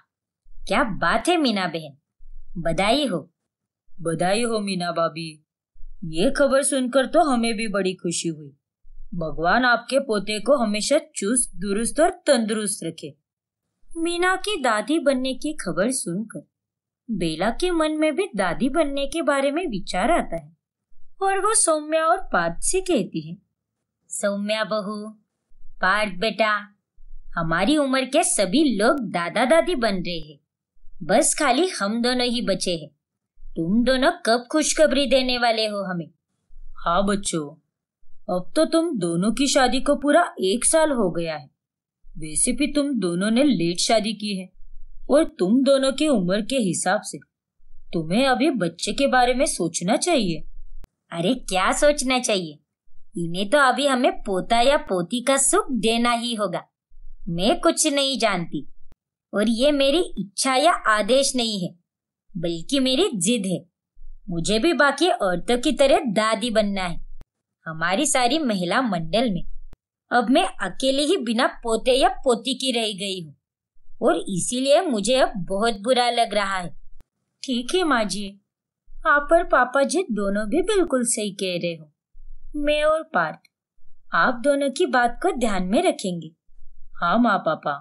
क्या बात है मीना बहन, बधाई हो। बधाई हो मीना भाभी, ये खबर सुनकर तो हमें भी बड़ी खुशी हुई। भगवान आपके पोते को हमेशा चुस्त दुरुस्त और तंदुरुस्त रखे। मीना की दादी बनने की खबर सुनकर बेला के मन में भी दादी बनने के बारे में विचार आता है और वो सौम्या और पार्थ से कहती है, सौम्या बहू, पार्थ बेटा, हमारी उम्र के सभी लोग दादा दादी बन रहे हैं, बस खाली हम दोनों ही बचे हैं। तुम दोनों कब खुशखबरी देने वाले हो हमें? हाँ बच्चों, अब तो तुम दोनों की शादी को पूरा 1 साल हो गया है। वैसे भी तुम दोनों ने लेट शादी की है और तुम दोनों की उम्र के हिसाब से तुम्हें अभी बच्चे के बारे में सोचना चाहिए। अरे क्या सोचना चाहिए? इन्हें तो अभी हमें पोता या पोती का सुख देना ही होगा। मैं कुछ नहीं जानती और ये मेरी इच्छा या आदेश नहीं है, बल्कि मेरी जिद है। मुझे भी बाकी औरतों की तरह दादी बनना है। हमारी सारी महिला मंडल में अब मैं अकेले ही बिना पोते या पोती की रह गई हूँ और इसीलिए मुझे अब बहुत बुरा लग रहा है। ठीक है माँ जी, आप और पापा जी दोनों भी बिल्कुल सही कह रहे हो। मैं और पार्थ आप दोनों की बात को ध्यान में रखेंगे। हाँ माँ पापा,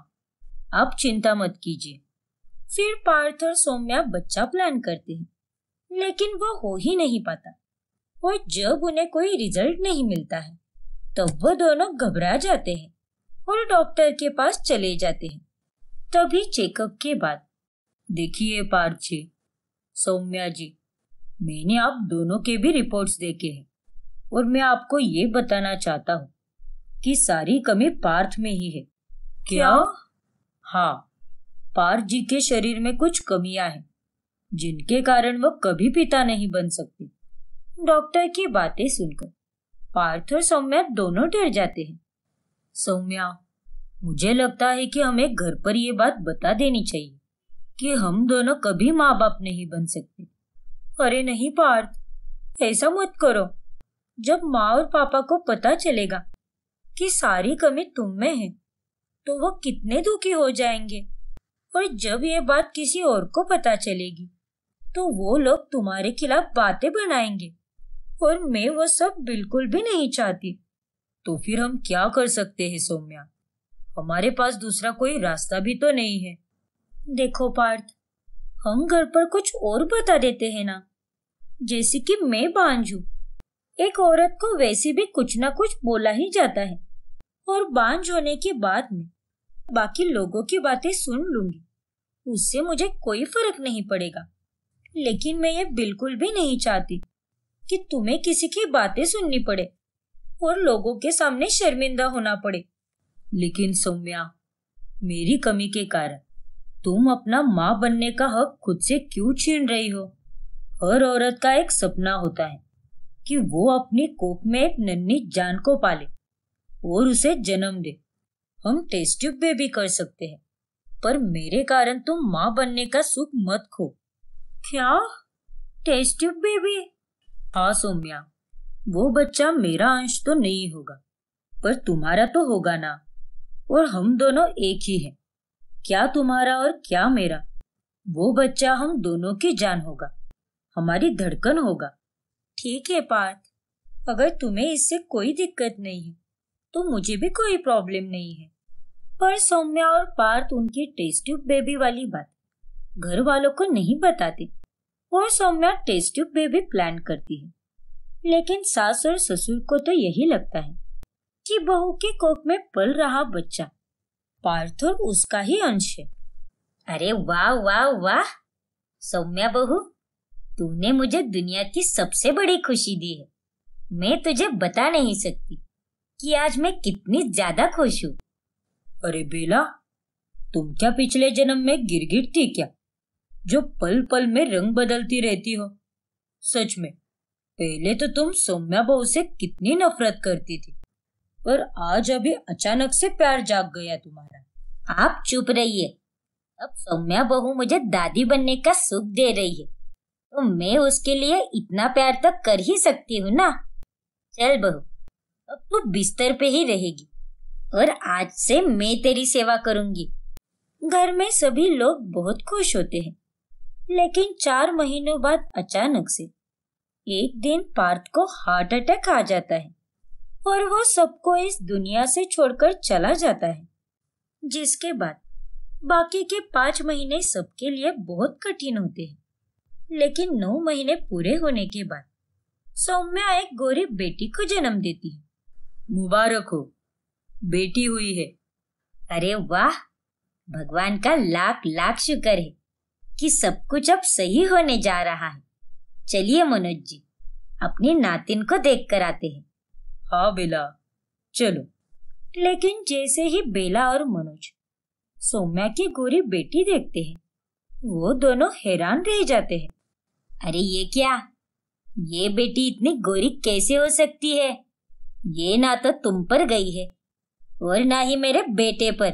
आप चिंता मत कीजिए। फिर पार्थ और सौम्या बच्चा प्लान करते हैं, लेकिन वो हो ही नहीं पाता और जब उन्हें कोई रिजल्ट नहीं मिलता है तब वो दोनों घबरा जाते हैं और डॉक्टर के पास चले जाते हैं। तभी चेकअप के बाद, देखिए पार्थ जी, सौम्या जी, मैंने आप दोनों के भी रिपोर्ट्स देखे हैं और मैं आपको ये बताना चाहता हूँ कि सारी कमी पार्थ में ही है। क्या? हाँ, पार्थ जी के शरीर में कुछ कमियां हैं जिनके कारण वो कभी पिता नहीं बन सकते। डॉक्टर की बातें सुनकर पार्थ और सौम्या दोनों डर जाते हैं। सौम्या, मुझे लगता है कि हमें घर पर ये बात बता देनी चाहिए कि हम दोनों कभी माँ बाप नहीं बन सकते। अरे नहीं पार्थ, ऐसा मत करो। जब माँ और पापा को पता चलेगा कि सारी कमी तुम में है तो वो कितने दुखी हो जाएंगे, और जब ये बात किसी और को पता चलेगी तो वो लोग तुम्हारे खिलाफ बातें बनाएंगे और मैं वो सब बिल्कुल भी नहीं चाहती। तो फिर हम क्या कर सकते हैं सौम्या? हमारे पास दूसरा कोई रास्ता भी तो नहीं है। देखो पार्थ, हम घर पर कुछ और बता देते हैं ना, जैसे कि मैं बांझ हूँ। एक औरत को वैसे भी कुछ ना कुछ बोला ही जाता है और बांझ होने के बाद में बाकी लोगों की बातें सुन लूंगी, उससे मुझे कोई फर्क नहीं पड़ेगा। लेकिन मैं ये बिल्कुल भी नहीं चाहती कि तुम्हें किसी की बातें सुननी पड़े और लोगों के सामने शर्मिंदा होना पड़े। लेकिन सौम्या, मेरी कमी के कारण तुम अपना माँ बनने का हक खुद से क्यों छीन रही हो? हर औरत का एक सपना होता है कि वो अपनी कोख में एक नन्ही जान को पाले और उसे जन्म दे। हम टेस्ट ट्यूब बेबी कर सकते हैं, पर मेरे कारण तुम माँ बनने का सुख मत खो। क्या? Test tube baby? हाँ सौम्या, वो बच्चा मेरा अंश तो नहीं होगा, पर तुम्हारा तो होगा ना, और हम दोनों एक ही हैं। क्या तुम्हारा और क्या मेरा। वो बच्चा हम दोनों की जान होगा, हमारी धड़कन होगा। ठीक है पार्थ, अगर तुम्हें इससे कोई दिक्कत नहीं है तो मुझे भी कोई प्रॉब्लम नहीं है। पर सौम्या और पार्थ उनकी टेस्ट ट्यूब बेबी वाली बात घर वालों को नहीं बताते और Saumya test tube baby plan करती है। लेकिन सास और ससुर को तो यही लगता है कि बहू के कोख में पल रहा बच्चा पार्थ और उसका ही अंश है। अरे वाह वाह वाह सौम्या बहू, तूने मुझे दुनिया की सबसे बड़ी खुशी दी है। मैं तुझे बता नहीं सकती कि आज मैं कितनी ज्यादा खुश हूँ। अरे बेला, तुम क्या पिछले जन्म में गिरगिट थी क्या, जो पल पल में रंग बदलती रहती हो? सच में, पहले तो तुम सौम्या बहू से कितनी नफरत करती थी, पर आज अभी अचानक से प्यार जाग गया तुम्हारा। आप चुप रहिए। अब सौम्या बहू मुझे दादी बनने का सुख दे रही है तो मैं उसके लिए इतना प्यार तो कर ही सकती हूँ ना। चल बहू, अब तू बिस्तर पे ही रहेगी और आज से मैं तेरी सेवा करूंगी। घर में सभी लोग बहुत खुश होते हैं, लेकिन 4 महीनों बाद अचानक से एक दिन पार्थ को हार्ट अटैक आ जाता है और वो सबको इस दुनिया से छोड़कर चला जाता है, जिसके बाद बाकी के 5 महीने सबके लिए बहुत कठिन होते हैं। लेकिन 9 महीने पूरे होने के बाद सौम्या एक गोरी बेटी को जन्म देती है। मुबारक हो, बेटी हुई है। अरे वाह, भगवान का लाख लाख शुक्र है कि सब कुछ अब सही होने जा रहा है। चलिए मनोज जी, अपनी नातिन को देख कर आते हैं। हाँ बेला, चलो। लेकिन जैसे ही बेला और मनोज सौम्या की गोरी बेटी देखते हैं, वो दोनों हैरान रह जाते हैं। अरे ये क्या, ये बेटी इतनी गोरी कैसे हो सकती है? ये ना तो तुम पर गई है और ना ही मेरे बेटे पर।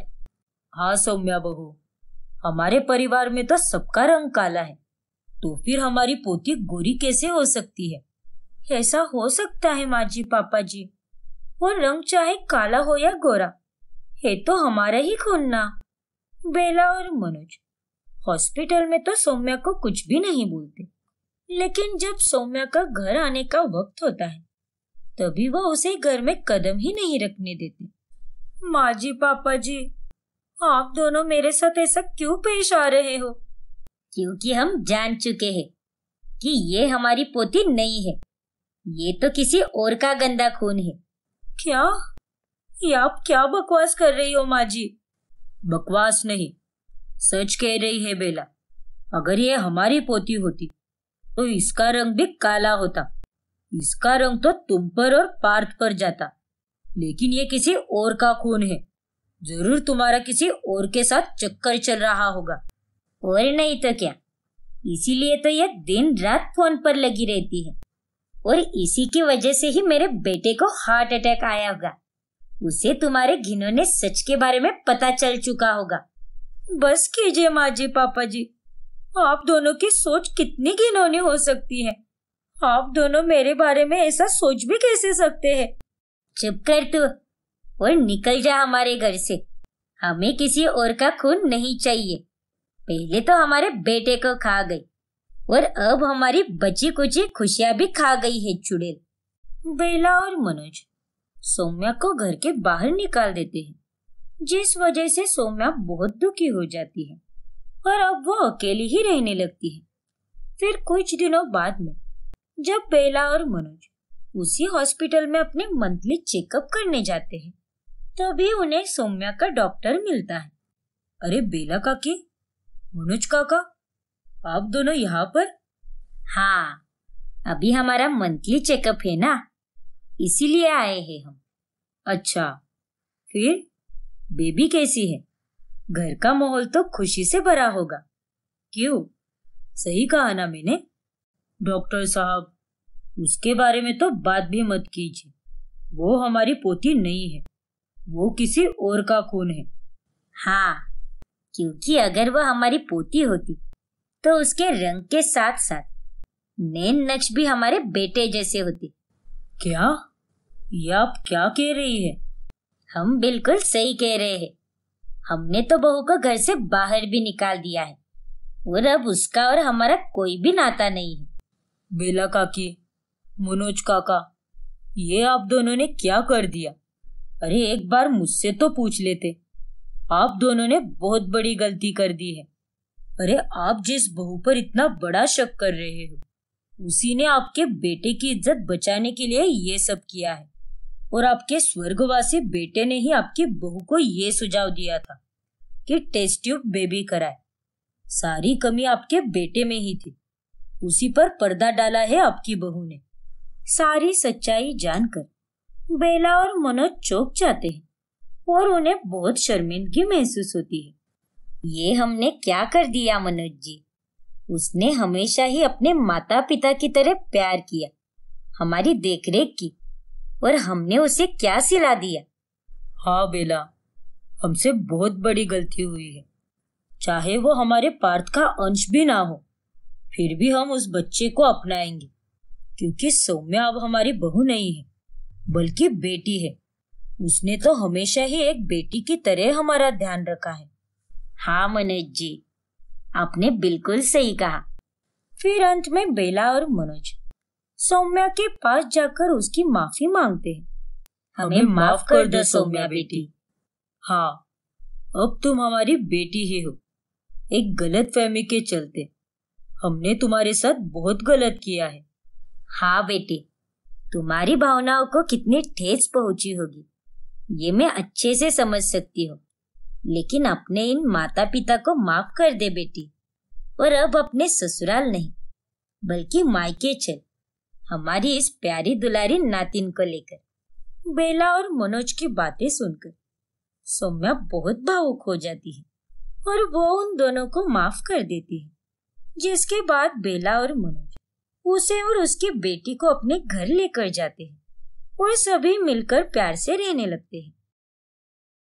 हाँ सौम्या बहू, हमारे परिवार में तो सबका रंग काला है, तो फिर हमारी पोती गोरी कैसे हो सकती है? ऐसा हो सकता है माँ जी, पापा जी, और रंग चाहे काला हो या गोरा, है तो हमारा ही खून ना। बेला और मनोज हॉस्पिटल में तो सौम्या को कुछ भी नहीं बोलते, लेकिन जब सौम्या का घर आने का वक्त होता है, तभी वह उसे घर में कदम ही नहीं रखने देते। माँ जी, पापा जी, आप दोनों मेरे साथ ऐसा क्यों पेश आ रहे हो? क्योंकि हम जान चुके हैं कि ये हमारी पोती नहीं है, ये तो किसी और का गंदा खून है। क्या? ये आप क्या बकवास कर रही हो माँ जी? बकवास नहीं, सच कह रही है बेला। अगर ये हमारी पोती होती तो इसका रंग भी काला होता। इसका रंग तो तुम पर और पार्थ पर जाता, लेकिन ये किसी और का खून है। जरूर तुम्हारा किसी और के साथ चक्कर चल रहा होगा। और नहीं तो क्या, इसीलिए तो ये दिन रात फोन पर लगी रहती है, और इसी की वजह से ही मेरे बेटे को हार्ट अटैक आया होगा। उसे तुम्हारे घिनौने सच के बारे में पता चल चुका होगा। बस कीजिए माँ जी, पापा जी, आप दोनों की सोच कितनी घिनौनी हो सकती है। आप दोनों मेरे बारे में ऐसा सोच भी कैसे सकते हैं? चुप कर तू और निकल जा हमारे घर से। हमें किसी और का खून नहीं चाहिए। पहले तो हमारे बेटे को खा गई और अब हमारी बची कुची खुशियां भी खा गई है चुड़ैल। बेला और मनोज सौम्या को घर के बाहर निकाल देते हैं, जिस वजह से सौम्या बहुत दुखी हो जाती है और अब वो अकेली ही रहने लगती है। फिर कुछ दिनों बाद में जब बेला और मनोज उसी हॉस्पिटल में अपने मंथली चेकअप करने जाते हैं, तभी उन्हें सौम्या का डॉक्टर मिलता है। अरे बेला काकी, मनोज काका, आप दोनों यहाँ पर? हाँ, अभी हमारा मंथली चेकअप है ना, इसीलिए आए हैं हम। अच्छा, फिर बेबी कैसी है? घर का माहौल तो खुशी से भरा होगा। क्यों, सही कहा ना मैंने? डॉक्टर साहब, उसके बारे में तो बात भी मत कीजिए। वो हमारी पोती नहीं है, वो किसी और का खून है। हाँ, क्योंकि अगर वह हमारी पोती होती तो उसके रंग के साथ साथ नैन नक्श भी हमारे बेटे जैसे होते। क्या? ये आप क्या कह रही है? हम बिल्कुल सही कह रहे हैं। हमने तो बहू को घर से बाहर भी निकाल दिया है और अब उसका और हमारा कोई भी नाता नहीं है। बेला काकी, मनोज काका, ये आप दोनों ने क्या कर दिया? अरे एक बार मुझसे तो पूछ लेते। आप दोनों ने बहुत बड़ी गलती कर दी है। अरे आप जिस बहू पर इतना बड़ा शक कर रहे हो, उसी ने आपके बेटे की इज्जत बचाने के लिए ये सब किया है, और आपके स्वर्गवासी बेटे ने ही आपकी बहू को ये सुझाव दिया था कि टेस्ट ट्यूब बेबी कराए। सारी कमी आपके बेटे में ही थी, उसी पर पर्दा डाला है आपकी बहू ने। सारी सच्चाई जानकर बेला और मनोज चौंक जाते हैं और उन्हें बहुत शर्मिंदगी महसूस होती है। ये हमने क्या कर दिया मनोज जी? उसने हमेशा ही अपने माता पिता की तरह प्यार किया, हमारी देखरेख की, और हमने उसे क्या सिला दिया? हाँ बेला, हमसे बहुत बड़ी गलती हुई है। चाहे वो हमारे पार्थ का अंश भी ना हो, फिर भी हम उस बच्चे को अपनाएंगे, क्योंकि सौम्या अब हमारी बहू नहीं है बल्कि बेटी है। उसने तो हमेशा ही एक बेटी की तरह हमारा ध्यान रखा है। हाँ मनोज जी, आपने बिल्कुल सही कहा। फिर अंत में बेला और मनोज सौम्या के पास जाकर उसकी माफी मांगते हैं। हमें माफ कर दो सौम्या बेटी। हाँ, अब तुम हमारी बेटी ही हो। एक गलत फहमी के चलते हमने तुम्हारे साथ बहुत गलत किया है। हाँ बेटी, तुम्हारी भावनाओं को कितनी ठेस पहुंची होगी ये मैं अच्छे से समझ सकती हूँ, लेकिन अपने इन माता पिता को माफ कर दे बेटी, और अब अपने ससुराल नहीं बल्कि मायके चल, हमारी इस प्यारी दुलारी नातिन को लेकर। बेला और मनोज की बातें सुनकर सौम्या बहुत भावुक हो जाती है और वो उन दोनों को माफ कर देती है, जिसके बाद बेला और मनोज उसे और उसकी बेटी को अपने घर लेकर जाते हैं और सभी मिलकर प्यार से रहने लगते हैं।